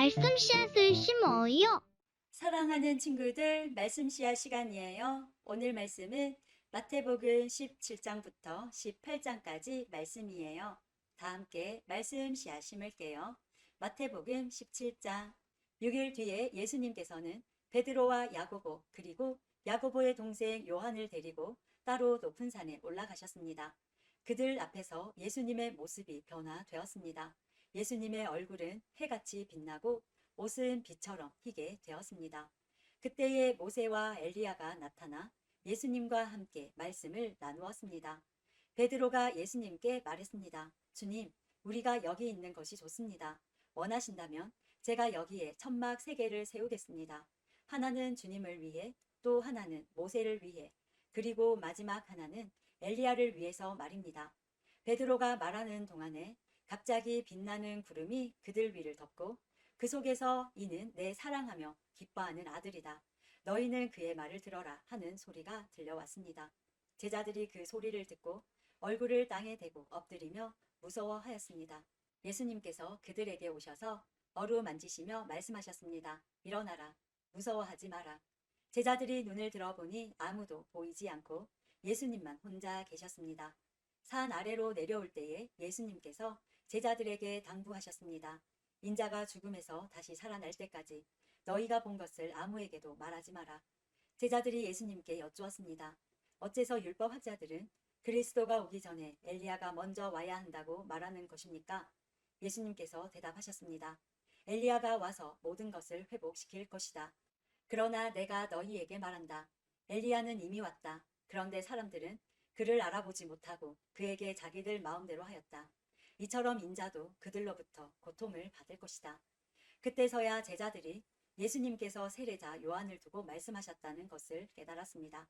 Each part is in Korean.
말씀 씨앗을 심어요. 사랑하는 친구들, 말씀 씨앗 시간이에요. 오늘 말씀은 마태복음 17장부터 18장까지 말씀이에요. 다 함께 말씀 씨앗 심을게요. 마태복음 17장 6일 뒤에 예수님께서는 베드로와 야고보 그리고 야고보의 동생 요한을 데리고 따로 높은 산에 올라가셨습니다. 그들 앞에서 예수님의 모습이 변화되었습니다. 예수님의 얼굴은 해같이 빛나고 옷은 빛처럼 희게 되었습니다. 그때에 모세와 엘리야가 나타나 예수님과 함께 말씀을 나누었습니다. 베드로가 예수님께 말했습니다. 주님, 우리가 여기 있는 것이 좋습니다. 원하신다면 제가 여기에 천막 3개를 세우겠습니다. 하나는 주님을 위해, 또 하나는 모세를 위해, 그리고 마지막 하나는 엘리야를 위해서 말입니다. 베드로가 말하는 동안에 갑자기 빛나는 구름이 그들 위를 덮고 그 속에서 이는 내 사랑하며 기뻐하는 아들이다. 너희는 그의 말을 들어라 하는 소리가 들려왔습니다. 제자들이 그 소리를 듣고 얼굴을 땅에 대고 엎드리며 무서워하였습니다. 예수님께서 그들에게 오셔서 어루만지시며 말씀하셨습니다. 일어나라. 무서워하지 마라. 제자들이 눈을 들어보니 아무도 보이지 않고 예수님만 혼자 계셨습니다. 산 아래로 내려올 때에 예수님께서 제자들에게 당부하셨습니다. 인자가 죽음에서 다시 살아날 때까지 너희가 본 것을 아무에게도 말하지 마라. 제자들이 예수님께 여쭈었습니다. 어째서 율법학자들은 그리스도가 오기 전에 엘리야가 먼저 와야 한다고 말하는 것입니까? 예수님께서 대답하셨습니다. 엘리야가 와서 모든 것을 회복시킬 것이다. 그러나 내가 너희에게 말한다. 엘리야는 이미 왔다. 그런데 사람들은 그를 알아보지 못하고 그에게 자기들 마음대로 하였다. 이처럼 인자도 그들로부터 고통을 받을 것이다. 그때서야 제자들이 예수님께서 세례자 요한을 두고 말씀하셨다는 것을 깨달았습니다.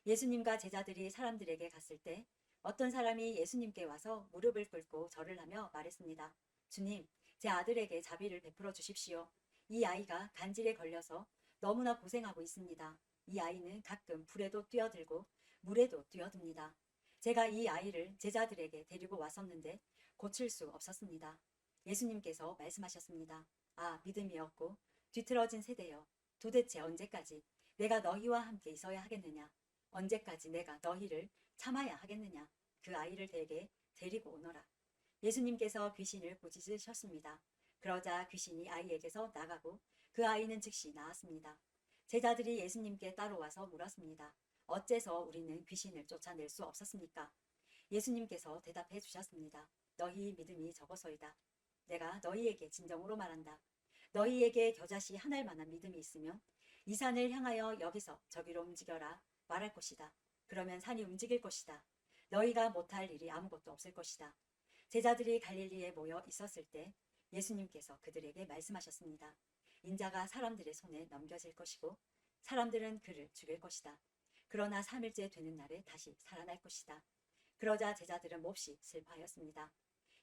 예수님과 제자들이 사람들에게 갔을 때 어떤 사람이 예수님께 와서 무릎을 꿇고 절을 하며 말했습니다. 주님, 제 아들에게 자비를 베풀어 주십시오. 이 아이가 간질에 걸려서 너무나 고생하고 있습니다. 이 아이는 가끔 불에도 뛰어들고 물에도 뛰어듭니다. 제가 이 아이를 제자들에게 데리고 왔었는데 고칠 수 없었습니다. 예수님께서 말씀하셨습니다. 아, 믿음이 없고 뒤틀어진 세대여, 도대체 언제까지 내가 너희와 함께 있어야 하겠느냐? 언제까지 내가 너희를 참아야 하겠느냐? 그 아이를 내게 데리고 오너라. 예수님께서 귀신을 꾸짖으셨습니다. 그러자 귀신이 아이에게서 나가고 그 아이는 즉시 나았습니다. 제자들이 예수님께 따라와서 물었습니다. 어째서 우리는 귀신을 쫓아낼 수 없었습니까? 예수님께서 대답해 주셨습니다. 너희 믿음이 적어서이다. 내가 너희에게 진정으로 말한다. 너희에게 겨자씨 한 알만한 믿음이 있으면 이 산을 향하여 여기서 저기로 움직여라 말할 것이다. 그러면 산이 움직일 것이다. 너희가 못할 일이 아무것도 없을 것이다. 제자들이 갈릴리에 모여 있었을 때 예수님께서 그들에게 말씀하셨습니다. 인자가 사람들의 손에 넘겨질 것이고 사람들은 그를 죽일 것이다. 그러나 3일째 되는 날에 다시 살아날 것이다. 그러자 제자들은 몹시 슬퍼하였습니다.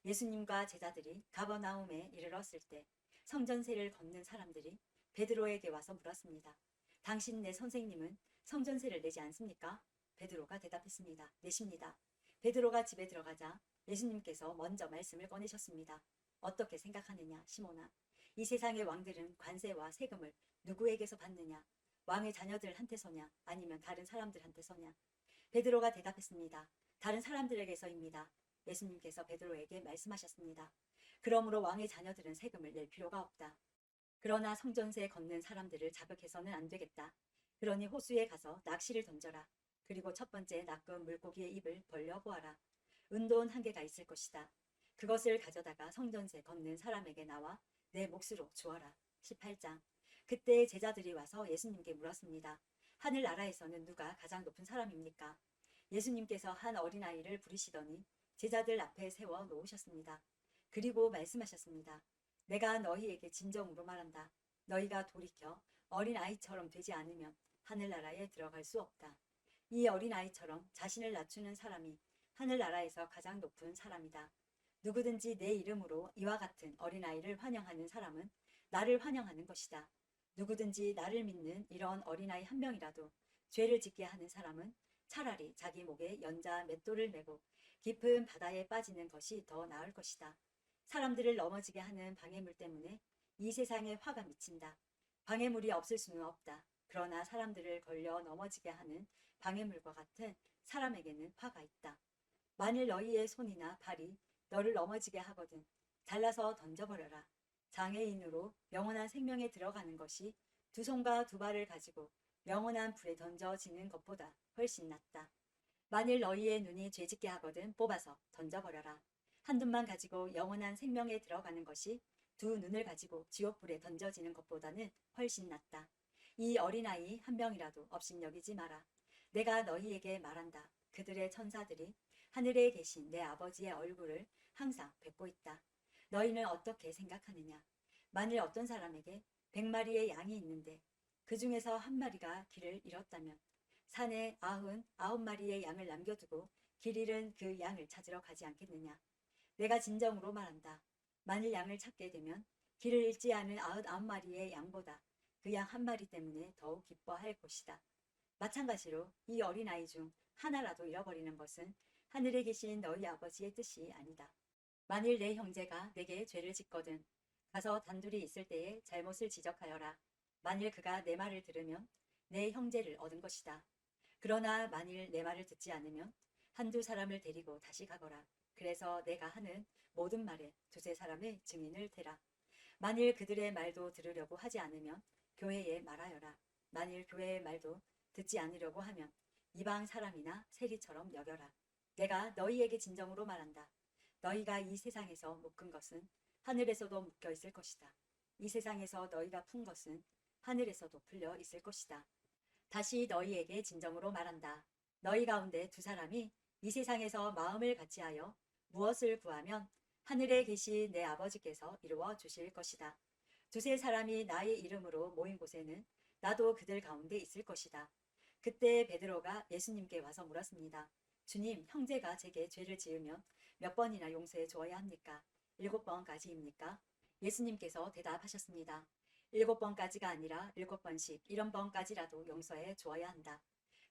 예수님과 제자들이 가버나움에 이르렀을 때 성전세를 걷는 사람들이 베드로에게 와서 물었습니다. 당신 내 선생님은 성전세를 내지 않습니까? 베드로가 대답했습니다. 내십니다. 베드로가 집에 들어가자 예수님께서 먼저 말씀을 꺼내셨습니다. 어떻게 생각하느냐, 시몬아? 이 세상의 왕들은 관세와 세금을 누구에게서 받느냐? 왕의 자녀들한테서냐? 아니면 다른 사람들한테서냐? 베드로가 대답했습니다. 다른 사람들에게서입니다. 예수님께서 베드로에게 말씀하셨습니다. 그러므로 왕의 자녀들은 세금을 낼 필요가 없다. 그러나 성전세에 걷는 사람들을 자극해서는 안 되겠다. 그러니 호수에 가서 낚시를 던져라. 그리고 첫 번째 낚은 물고기의 입을 벌려보아라. 은돈 1개가 있을 것이다. 그것을 가져다가 성전세 걷는 사람에게 나와 내 몫으로 주어라. 18장. 그때 제자들이 와서 예수님께 물었습니다. 하늘나라에서는 누가 가장 높은 사람입니까? 예수님께서 한 어린아이를 부르시더니 제자들 앞에 세워 놓으셨습니다. 그리고 말씀하셨습니다. 내가 너희에게 진정으로 말한다. 너희가 돌이켜 어린아이처럼 되지 않으면 하늘나라에 들어갈 수 없다. 이 어린아이처럼 자신을 낮추는 사람이 하늘나라에서 가장 높은 사람이다. 누구든지 내 이름으로 이와 같은 어린아이를 환영하는 사람은 나를 환영하는 것이다. 누구든지 나를 믿는 이런 어린아이 한 명이라도 죄를 짓게 하는 사람은 차라리 자기 목에 연자 맷돌을 메고 깊은 바다에 빠지는 것이 더 나을 것이다. 사람들을 넘어지게 하는 방해물 때문에 이 세상에 화가 미친다. 방해물이 없을 수는 없다. 그러나 사람들을 걸려 넘어지게 하는 방해물과 같은 사람에게는 화가 있다. 만일 너희의 손이나 발이 너를 넘어지게 하거든 잘라서 던져버려라. 장애인으로 영원한 생명에 들어가는 것이 두 손과 두 발을 가지고 영원한 불에 던져지는 것보다 훨씬 낫다. 만일 너희의 눈이 죄짓게 하거든 뽑아서 던져버려라. 한 눈만 가지고 영원한 생명에 들어가는 것이 두 눈을 가지고 지옥불에 던져지는 것보다는 훨씬 낫다. 이 어린아이 한 명이라도 업신여기지 마라. 내가 너희에게 말한다. 그들의 천사들이 하늘에 계신 내 아버지의 얼굴을 항상 뵙고 있다. 너희는 어떻게 생각하느냐? 만일 어떤 사람에게 100마리의 양이 있는데 그 중에서 한 마리가 길을 잃었다면 산에 99마리의 양을 남겨두고 길 잃은 그 양을 찾으러 가지 않겠느냐? 내가 진정으로 말한다. 만일 양을 찾게 되면 길을 잃지 않은 99마리의 양보다 그 양 한 마리 때문에 더욱 기뻐할 것이다. 마찬가지로 이 어린아이 중 하나라도 잃어버리는 것은 하늘에 계신 너희 아버지의 뜻이 아니다. 만일 내 형제가 내게 죄를 짓거든 가서 단둘이 있을 때에 잘못을 지적하여라. 만일 그가 내 말을 들으면 내 형제를 얻은 것이다. 그러나 만일 내 말을 듣지 않으면 한두 사람을 데리고 다시 가거라. 그래서 내가 하는 모든 말에 두세 사람의 증인을 대라. 만일 그들의 말도 들으려고 하지 않으면 교회에 말하여라. 만일 교회의 말도 듣지 않으려고 하면 이방 사람이나 세리처럼 여겨라. 내가 너희에게 진정으로 말한다. 너희가 이 세상에서 묶은 것은 하늘에서도 묶여 있을 것이다. 이 세상에서 너희가 푼 것은 하늘에서도 풀려 있을 것이다. 다시 너희에게 진정으로 말한다. 너희 가운데 두 사람이 이 세상에서 마음을 같이하여 무엇을 구하면 하늘에 계신 내 아버지께서 이루어 주실 것이다. 두세 사람이 나의 이름으로 모인 곳에는 나도 그들 가운데 있을 것이다. 그때 베드로가 예수님께 와서 물었습니다. 주님, 형제가 제게 죄를 지으면 몇 번이나 용서해 주어야 합니까? 7번까지입니까? 예수님께서 대답하셨습니다. 7번까지가 아니라 7번씩 70번까지라도 용서해 주어야 한다.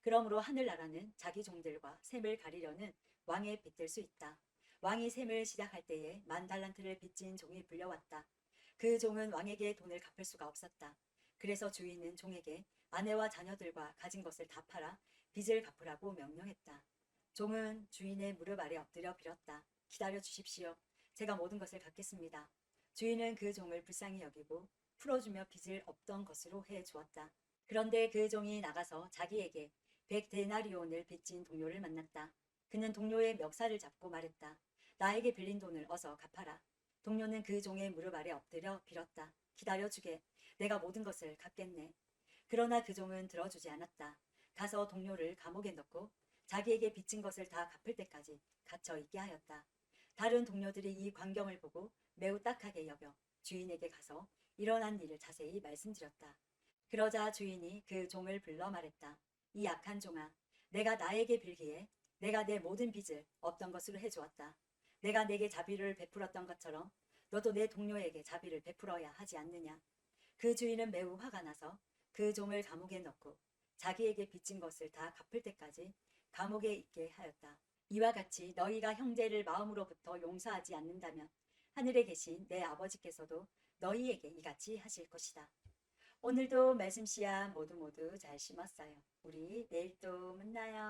그러므로 하늘나라는 자기 종들과 셈을 가리려는 왕에 빗댈 수 있다. 왕이 셈을 시작할 때에 10,000달란트를 빚진 종이 불려왔다. 그 종은 왕에게 돈을 갚을 수가 없었다. 그래서 주인은 종에게 아내와 자녀들과 가진 것을 다 팔아 빚을 갚으라고 명령했다. 종은 주인의 무릎 아래 엎드려 빌었다. 기다려 주십시오. 제가 모든 것을 갚겠습니다. 주인은 그 종을 불쌍히 여기고 풀어주며 빚을 없던 것으로 해 주었다. 그런데 그 종이 나가서 자기에게 100데나리온을 빚진 동료를 만났다. 그는 동료의 멱살을 잡고 말했다. 나에게 빌린 돈을 어서 갚아라. 동료는 그 종의 무릎 아래 엎드려 빌었다. 기다려 주게. 내가 모든 것을 갚겠네. 그러나 그 종은 들어주지 않았다. 가서 동료를 감옥에 넣고 자기에게 빚진 것을 다 갚을 때까지 갇혀 있게 하였다. 다른 동료들이 이 광경을 보고 매우 딱하게 여겨 주인에게 가서 일어난 일을 자세히 말씀드렸다. 그러자 주인이 그 종을 불러 말했다. 이 악한 종아, 내가 나에게 빌기에 내가 내 모든 빚을 없던 것으로 해주었다. 내가 내게 자비를 베풀었던 것처럼 너도 내 동료에게 자비를 베풀어야 하지 않느냐. 그 주인은 매우 화가 나서 그 종을 감옥에 넣고 자기에게 빚진 것을 다 갚을 때까지 감옥에 있게 하였다. 이와 같이 너희가 형제를 마음으로부터 용서하지 않는다면 하늘에 계신 내 아버지께서도 너희에게 이같이 하실 것이다. 오늘도 말씀 씨앗 모두 잘 심었어요. 우리 내일 또 만나요.